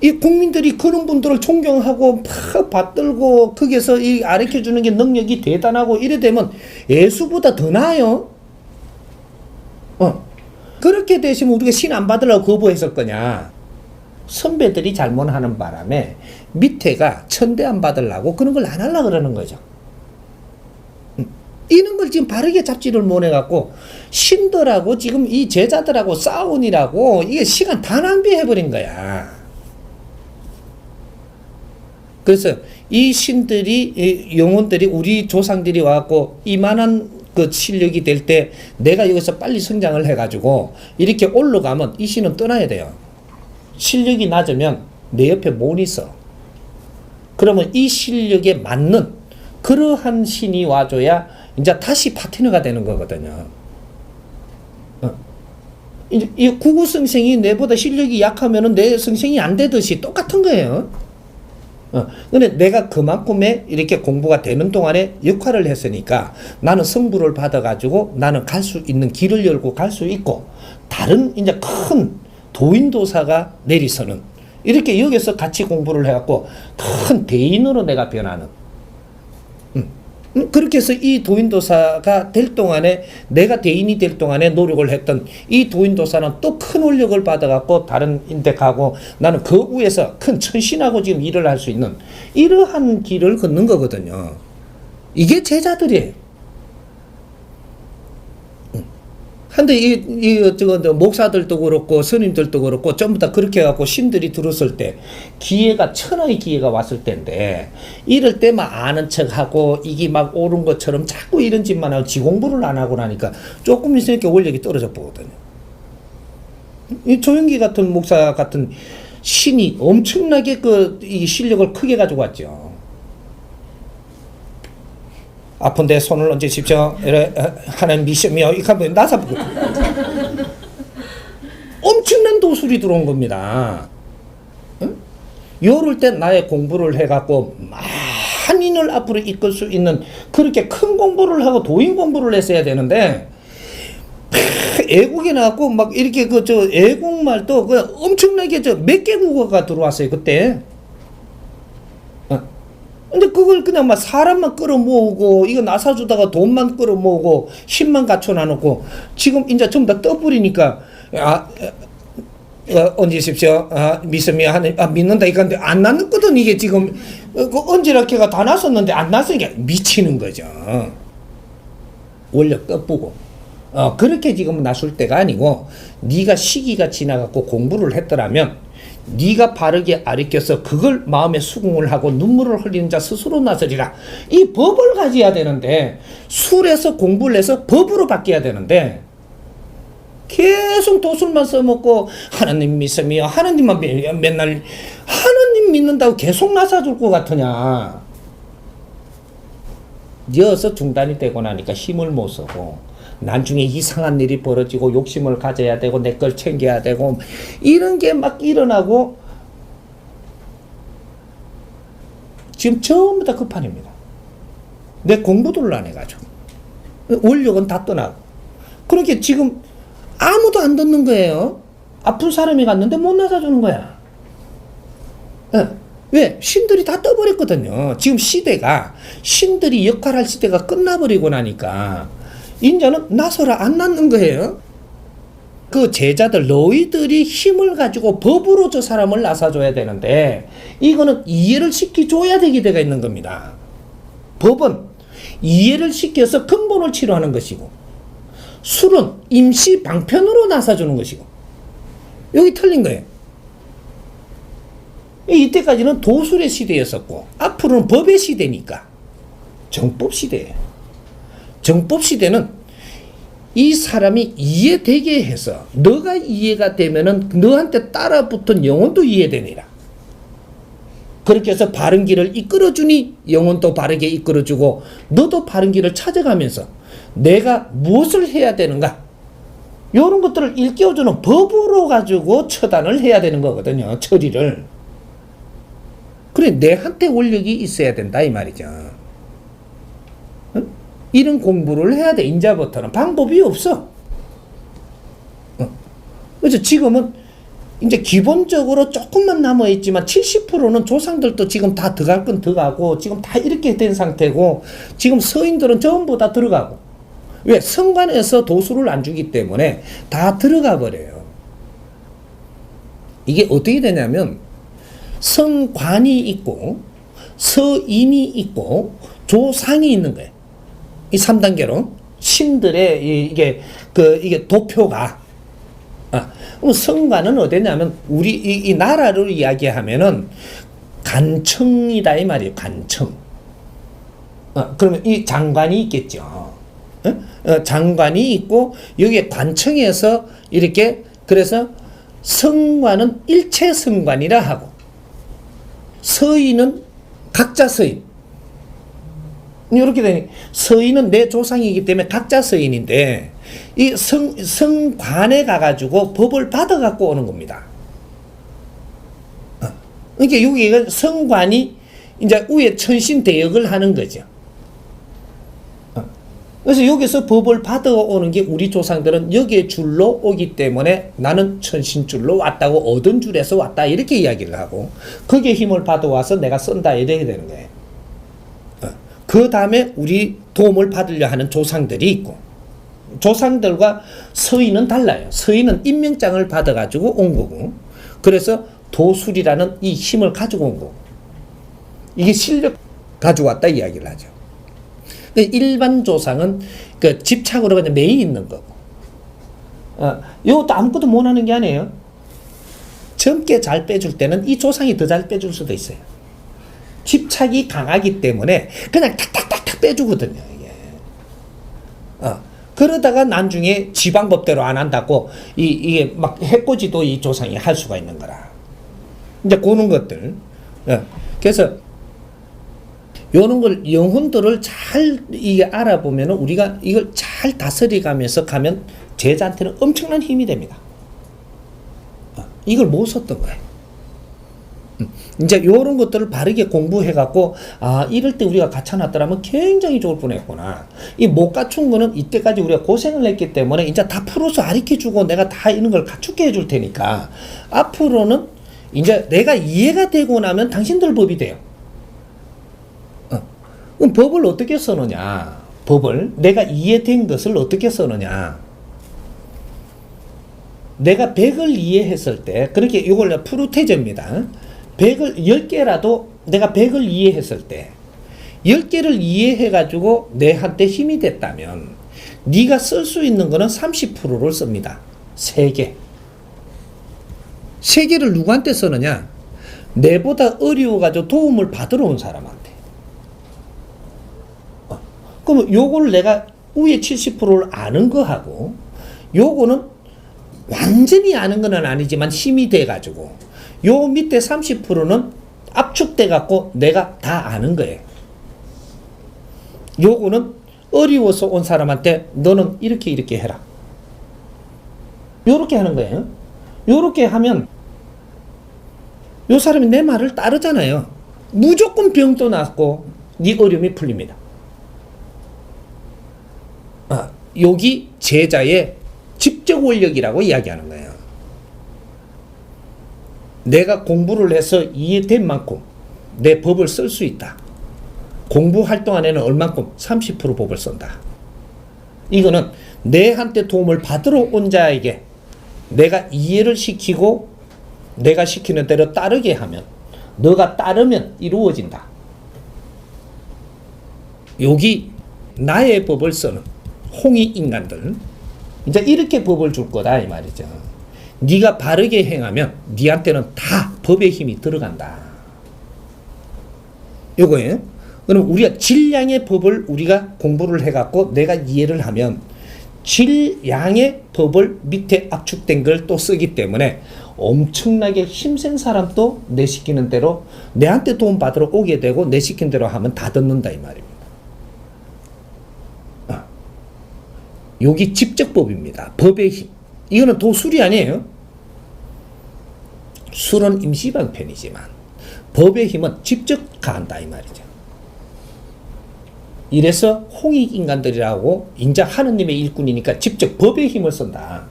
이 국민들이 그런 분들을 존경하고 막 받들고 거기서 이 가르쳐 주는 게 능력이 대단하고 이래 되면 예수보다 더 나아요. 그렇게 되시면 우리가 신 안 받으려고 거부했을 거냐? 선배들이 잘못하는 바람에 밑에가 천대 안 받으려고 그런 걸 안 하려고 그러는 거죠. 이런 걸 지금 바르게 잡지를 못해갖고 신들하고 지금 이 제자들하고 싸우니라고 이게 시간 다 낭비해버린 거야. 그래서 이 신들이 이 영혼들이 우리 조상들이 와갖고 이만한 그 실력이 될 때 내가 여기서 빨리 성장을 해가지고 이렇게 올라가면 이 신은 떠나야 돼요. 실력이 낮으면 내 옆에 못 있어. 그러면 이 실력에 맞는 그러한 신이 와줘야 이제 다시 파트너가 되는 거거든요. 이제 이 구구 성생이 내보다 실력이 약하면은 내 성생이 안 되듯이 똑같은 거예요. 근데 내가 그만큼의 이렇게 공부가 되는 동안에 역할을 했으니까 나는 성부를 받아가지고 나는 갈 수 있는 길을 열고 갈 수 있고 다른 이제 큰 도인도사가 내리서는 이렇게 여기서 같이 공부를 해갖고 큰 대인으로 내가 변하는. 그렇게 해서 이 도인도사가 될 동안에 내가 대인이 될 동안에 노력을 했던 이 도인도사는 또 큰 원력을 받아갖고 다른 인데 가고 나는 그 위에서 큰 천신하고 지금 일을 할 수 있는 이러한 길을 걷는 거거든요. 이게 제자들이에요. 근데 목사들도 그렇고 스님들도 그렇고 전부 다 그렇게 해갖고 신들이 들었을 때 기회가 천하의 기회가 왔을 때인데 이럴 때 막 아는 척하고 이게 막 옳은 것처럼 자꾸 이런 짓만 하고 지 공부를 안 하고 나니까 조금 있으니까 원력이 떨어져 보거든요. 이 조영기 같은 목사 같은 신이 엄청나게 이 실력을 크게 가지고 왔죠. 아픈데 손을 얹으십시오. 하는 미션이요. 이거 한번 나사 보고. 엄청난 도술이 들어온 겁니다. 응? 요럴 때 나의 공부를 해갖고 만인을 앞으로 이끌 수 있는 그렇게 큰 공부를 하고 도인 공부를 했어야 되는데 애국에 나왔고 막 이렇게 애국말도 엄청나게 몇 개 국어가 들어왔어요 그때. 근데 그걸 그냥 막 사람만 끌어모으고 이거 나사주다가 돈만 끌어모으고 힘만 갖춰놔놓고 지금 이제 전부 다 떠버리니까 얹으십시오. 믿음이 하는 믿는다 이건데 안 났거든. 이게 지금 얹으라케가 다 났었는데 안 났으니까 미치는 거죠. 원력 떠쁘고 그렇게 지금 나설 때가 아니고 네가 시기가 지나갖고 공부를 했더라면 네가 바르게 아리켜서 그걸 마음에 수긍을 하고 눈물을 흘리는 자 스스로 나서리라. 이 법을 가져야 되는데 술에서 공부를 해서 법으로 바뀌어야 되는데 계속 도술만 써먹고 하나님 믿음이요 하나님만 맨날 하나님 믿는다고 계속 나사줄 것 같으냐. 여기서 중단이 되고 나니까 힘을 못 쓰고 나중에 이상한 일이 벌어지고 욕심을 가져야 되고 내 걸 챙겨야 되고 이런 게 막 일어나고 지금 전부 다 급판입니다. 내 공부도 안 해가지고 원력은 다 떠나고 그렇게 지금 아무도 안 듣는 거예요. 아픈 사람이 갔는데 못 나서주는 거야. 왜? 신들이 다 떠버렸거든요. 지금 시대가 신들이 역할할 시대가 끝나버리고 나니까 인자는 나서라 안 낳는 거예요. 그 제자들 너희들이 힘을 가지고 법으로 저 사람을 나서줘야 되는데 이거는 이해를 시켜줘야 되게 되가 있는 겁니다. 법은 이해를 시켜서 근본을 치료하는 것이고 술은 임시 방편으로 나서주는 것이고 여기 틀린 거예요. 이때까지는 도술의 시대였었고 앞으로는 법의 시대니까 정법 시대예요. 정법 시대는 이 사람이 이해되게 해서 너가 이해가 되면은 너한테 따라붙은 영혼도 이해되니라. 그렇게 해서 바른 길을 이끌어주니 영혼도 바르게 이끌어주고 너도 바른 길을 찾아가면서 내가 무엇을 해야 되는가 이런 것들을 일깨워주는 법으로 가지고 처단을 해야 되는 거거든요. 처리를. 그래 내한테 원력이 있어야 된다 이 말이죠. 이런 공부를 해야 돼. 인자부터는 방법이 없어. 그래서 지금은 이제 기본적으로 조금만 남아있지만 70%는 조상들도 지금 다 들어갈 건 들어가고 지금 다 이렇게 된 상태고 지금 서인들은 전부 다 들어가고 왜? 성관에서 도수를 안 주기 때문에 다 들어가 버려요. 이게 어떻게 되냐면 성관이 있고 서인이 있고 조상이 있는 거예요. 이 3단계로 신들의 이게 도표가 성관은 어디냐면 우리 이 나라를 이야기하면은 간청이다 이 말이에요. 간청. 그러면 이 장관이 있겠죠. 장관이 있고 여기에 관청에서 이렇게 그래서 성관은 일체 성관이라 하고 서인은 각자 서인. 이렇게 되니 서인은 내 조상이기 때문에 각자 서인인데 이 성관에 가가지고 법을 받아갖고 오는 겁니다. 그러니까 여기가 성관이 이제 위에 천신대역을 하는 거죠. 그래서 여기서 법을 받아오는 게 우리 조상들은 여기에 줄로 오기 때문에 나는 천신줄로 왔다고 얻은 줄에서 왔다 이렇게 이야기를 하고 거기에 힘을 받아와서 내가 쓴다 이렇게 되는 거예요. 그 다음에 우리 도움을 받으려 하는 조상들이 있고 조상들과 서인은 달라요. 서인은 임명장을 받아가지고 온 거고 그래서 도술이라는 이 힘을 가지고 온 거고 이게 실력 가져왔다 이야기를 하죠. 일반 조상은 그 집착으로 그냥 매이 있는 거고 이것도 아무것도 못하는 게 아니에요. 젊게 잘 빼줄 때는 이 조상이 더 잘 빼줄 수도 있어요. 집착이 강하기 때문에 그냥 탁탁탁탁 빼주거든요. 이게. 그러다가 나중에 지 방법대로 안 한다고 이게 막 해코지도 이 조상이 할 수가 있는 거라. 이제 그런 것들. 그래서 요런 걸 영혼들을 잘 이게 알아보면 우리가 이걸 잘 다스려 가면서 가면 제자한테는 엄청난 힘이 됩니다. 이걸 못 썼던 거예요. 이제 요런 것들을 바르게 공부해 갖고 이럴 때 우리가 갖춰놨더라면 굉장히 좋을 뻔했구나. 이 못 갖춘 거는 이때까지 우리가 고생을 했기 때문에 이제 다 풀어서 가르쳐 주고 내가 다 이런 걸 갖추게 해줄 테니까 앞으로는 이제 내가 이해가 되고 나면 당신들 법이 돼요. 그럼 법을 어떻게 써느냐? 법을 내가 이해된 것을 어떻게 써느냐? 내가 100을 이해했을 때 그렇게 이걸 프루테제입니다. 100을 10개라도 내가 100을 이해했을 때 10개를 이해해가지고 내한테 힘이 됐다면 네가 쓸 수 있는 거는 30%를 씁니다. 3개. 3개를 누구한테 쓰느냐? 내보다 어려워가지고 도움을 받으러 온 사람한테. 그럼 요걸 내가 위에 70%를 아는 거하고 요거는 완전히 아는 건 아니지만 힘이 돼가지고 요 밑에 30%는 압축돼 갖고 내가 다 아는 거예요. 요거는 어려워서 온 사람한테 너는 이렇게 해라. 요렇게 하는 거예요. 요렇게 하면 요 사람이 내 말을 따르잖아요. 무조건 병도 낫고 네 어려움이 풀립니다. 여기 제자의 집적 원력이라고 이야기하는 거예요. 내가 공부를 해서 이해된 만큼 내 법을 쓸 수 있다. 공부 활동 안에는 얼만큼 30% 법을 쓴다. 이거는 내한테 도움을 받으러 온 자에게 내가 이해를 시키고 내가 시키는 대로 따르게 하면 너가 따르면 이루어진다. 여기 나의 법을 쓰는 홍익 인간들 이제 이렇게 법을 줄 거다 이 말이죠. 네가 바르게 행하면 네한테는 다 법의 힘이 들어간다. 요거예요. 그럼 우리가 질량의 법을 우리가 공부를 해갖고 내가 이해를 하면 질량의 법을 밑에 압축된 걸 또 쓰기 때문에 엄청나게 힘센 사람도 내 시키는 대로 내한테 도움 받으러 오게 되고 내 시킨 대로 하면 다 듣는다 이 말입니다. 여기 집적법입니다. 법의 힘. 이거는 도술이 아니에요. 술은 임시방편이지만 법의 힘은 직접 가한다 이 말이죠. 이래서 홍익 인간들이라고 인자 하느님의 일꾼이니까 직접 법의 힘을 쓴다.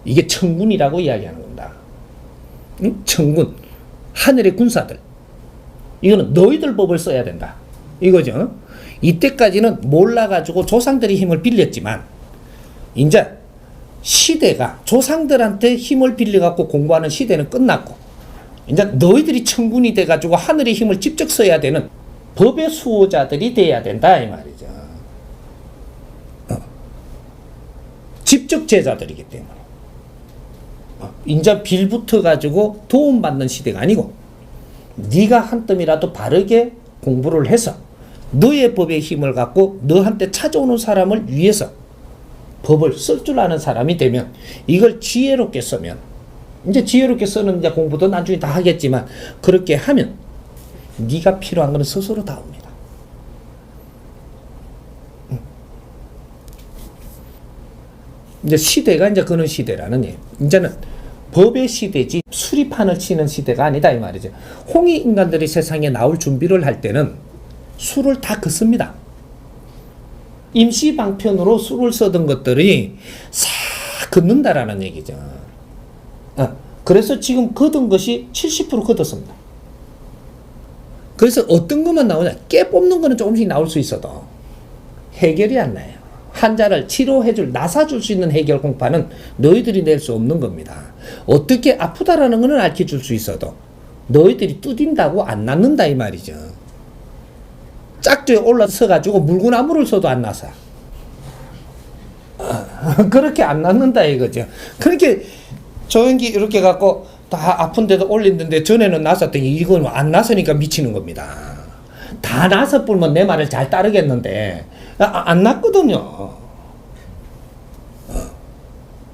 이게 천군이라고 이야기하는 겁니다. 응? 천군, 하늘의 군사들. 이거는 너희들 법을 써야 된다. 이거죠. 이때까지는 몰라가지고 조상들이 힘을 빌렸지만 이제 시대가 조상들한테 힘을 빌려갖고 공부하는 시대는 끝났고 이제 너희들이 천군이 돼가지고 하늘의 힘을 직접 써야 되는 법의 수호자들이 돼야 된다 이 말이죠. 직접 제자들이기 때문에 이제 빌붙어가지고 도움받는 시대가 아니고 네가 한 뜸이라도 바르게 공부를 해서 너의 법의 힘을 갖고 너한테 찾아오는 사람을 위해서 법을 쓸 줄 아는 사람이 되면 이걸 지혜롭게 쓰면 이제 지혜롭게 쓰는 이제 공부도 나중에 다 하겠지만 그렇게 하면 네가 필요한 것은 스스로 다 옵니다. 이제 시대가 이제 그런 시대라는 얘기예요. 이제는 법의 시대지 수리판을 치는 시대가 아니다 이 말이죠. 홍익 인간들이 세상에 나올 준비를 할 때는 수를 다 긋습니다. 임시 방편으로 수를 쓰던 것들이 싹 긋는다라는 얘기죠. 그래서 지금 긋은 것이 70% 긋었습니다. 그래서 어떤 것만 나오냐, 깨 뽑는 거는 조금씩 나올 수 있어도 해결이 안 나요. 환자를 치료해줄, 나사줄 수 있는 해결 공파는 너희들이 낼 수 없는 겁니다. 어떻게 아프다라는 거는 알려줄 수 있어도 너희들이 뚜딘다고 안 낫는다 이 말이죠. 짝조에 올라서가지고 물구나무를 써도 안 나서 그렇게 안 낫는다 이거죠. 그렇게 조연기 이렇게 갖고 다 아픈데도 올리는데 전에는 났었더니 이건 안 났으니까 미치는 겁니다. 다 나서 불면 내 말을 잘 따르겠는데 안 났거든요.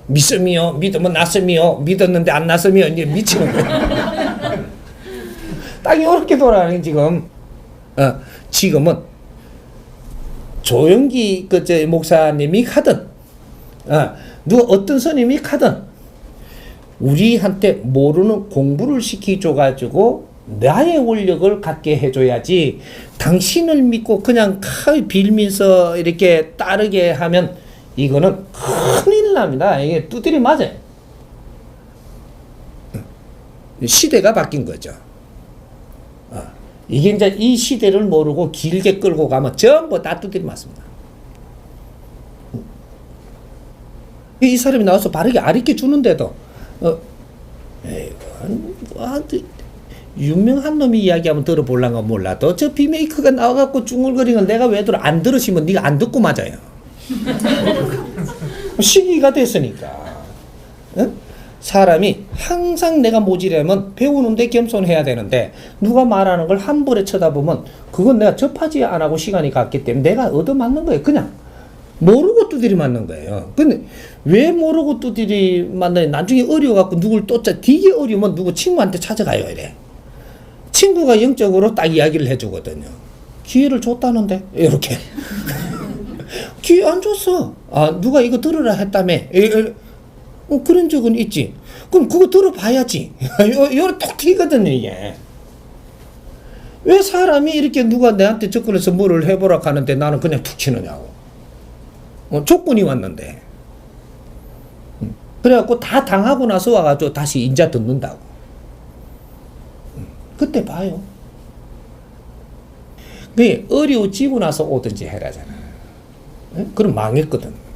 믿음이요, 믿으면 났음이요, 믿었는데 안 났음이요, 이제 미치는 거예요. 딱 이렇게 돌아가는 지금. 지금은 조영기 목사님이 하든 누가 어떤 스님이 하든 우리한테 모르는 공부를 시켜줘가지고 나의 원력을 갖게 해줘야지 당신을 믿고 그냥 빌면서 이렇게 따르게 하면 이거는 큰일 납니다. 이게 두드리 맞아요. 시대가 바뀐 거죠. 이게 이제 이 시대를 모르고 길게 끌고 가면 전부 다 두드리 맞습니다. 이 사람이 나와서 바르게 가르쳐 주는데도 유명한 놈이 이야기하면 들어볼란가 몰라도 저 비메이크가 나와갖고 중얼거리는 내가 왜 들어? 안 들으시면 네가 안 듣고 맞아요. 시기가 됐으니까. 사람이 항상 내가 모지려면 배우는데 겸손해야 되는데 누가 말하는 걸 함부로 쳐다보면 그건 내가 접하지 안 하고 시간이 갔기 때문에 내가 얻어맞는 거예요. 그냥 모르고 두드리 맞는 거예요. 근데 왜 모르고 두드리 맞느냐? 나중에 어려워갖고 누굴 되게 어려우면 누구 친구한테 찾아가요. 이래. 친구가 영적으로 딱 이야기를 해주거든요. 기회를 줬다는데 이렇게. 기회 안 줬어. 누가 이거 들으라 했다며. 그런 적은 있지. 그럼 그거 들어봐야지. 요런 톡 튀거든요, 이게. 왜 사람이 이렇게 누가 내한테 접근해서 뭐를 해보라 하는데 나는 그냥 툭 치느냐고. 조건이 왔는데. 그래갖고 다 당하고 나서 와가지고 다시 인자 듣는다고. 그때 봐요. 그게 어려워지고 나서 오든지 해라잖아. 그럼 망했거든.